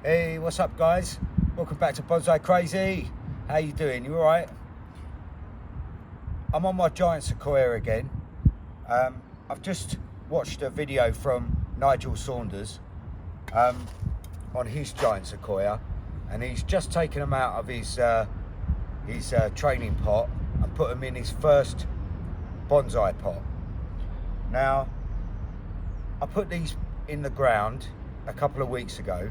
Hey, what's up guys? Welcome back to Bonsai Crazy. How you doing? You alright? I'm on my giant sequoia again. I've just watched a video from Nigel Saunders on his giant sequoia, and he's just taken them out of his training pot and put them in his first bonsai pot. Now, I put these in the ground a couple of weeks ago,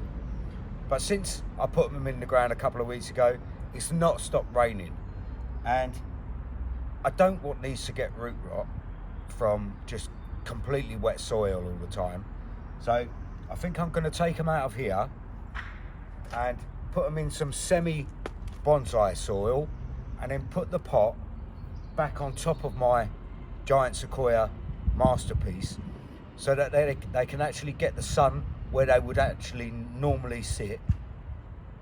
but since I put them in the ground a couple of weeks ago, it's not stopped raining, and I don't want these to get root rot from just completely wet soil all the time. So I think I'm going to take them out of here and put them in some semi bonsai soil, and then put the pot back on top of my giant sequoia masterpiece, so that they can actually get the sun where they would actually normally sit,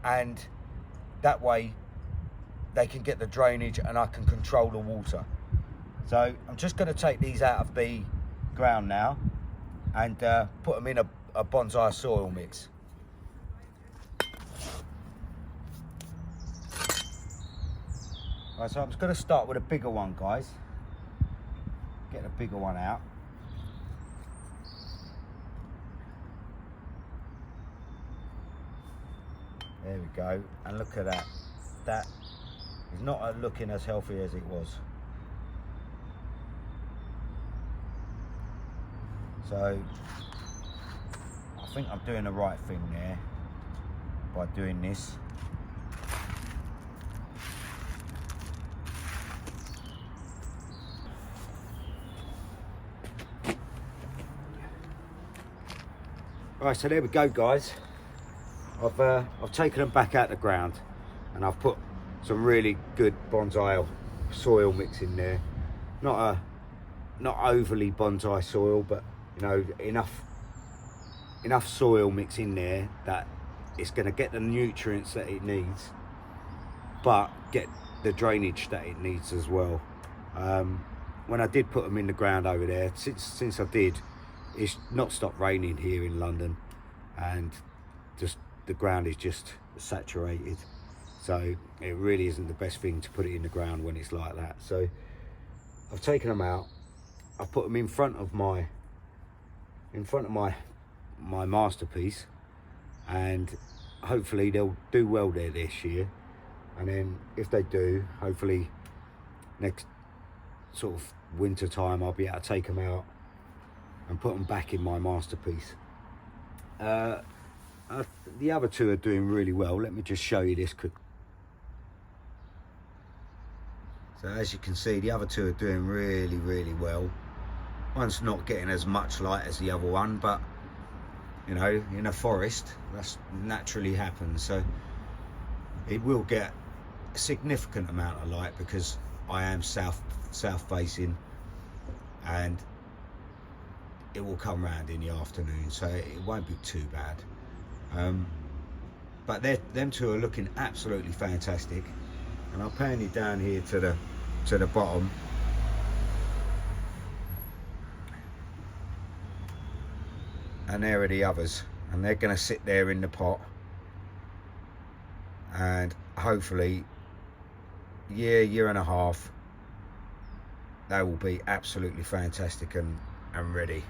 and that way they can get the drainage and I can control the water. So I'm just going to take these out of the ground now and put them in a bonsai soil mix. Right, so I'm just going to start with a bigger one, guys. Get a bigger one out. There we go, and look at that. That is not looking as healthy as it was. So I think I'm doing the right thing there by doing this. Right, so there we go, guys. I've taken them back out the ground, and I've put some really good bonsai soil mix in there. Not overly bonsai soil, but you know, enough soil mix in there that it's going to get the nutrients that it needs, but get the drainage that it needs as well. When I did put them in the ground over there, since I did, it's not stopped raining here in London, and just the ground is just saturated, so it really isn't the best thing to put it in the ground when it's like that. So I've taken them out, I've put them in front of my masterpiece, and hopefully they'll do well there this year. And then if they do, hopefully next sort of winter time I'll be able to take them out and put them back in my masterpiece. The other two are doing really well. Let me just show you this quick. So as you can see, the other two are doing really well. One's not getting as much light as the other one, but you know, in a forest that's naturally happens, so it will get a significant amount of light because I am south facing, and it will come round in the afternoon, so it won't be too bad. But them two are looking absolutely fantastic, and I'll pan you down here to the bottom. And there are the others, and they're going to sit there in the pot, and hopefully year and a half they will be absolutely fantastic and ready.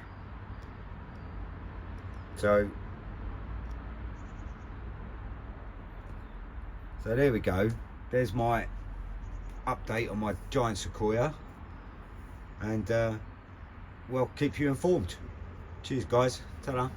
So there we go. There's my update on my giant sequoia, and we'll keep you informed. Cheers guys, ta-da.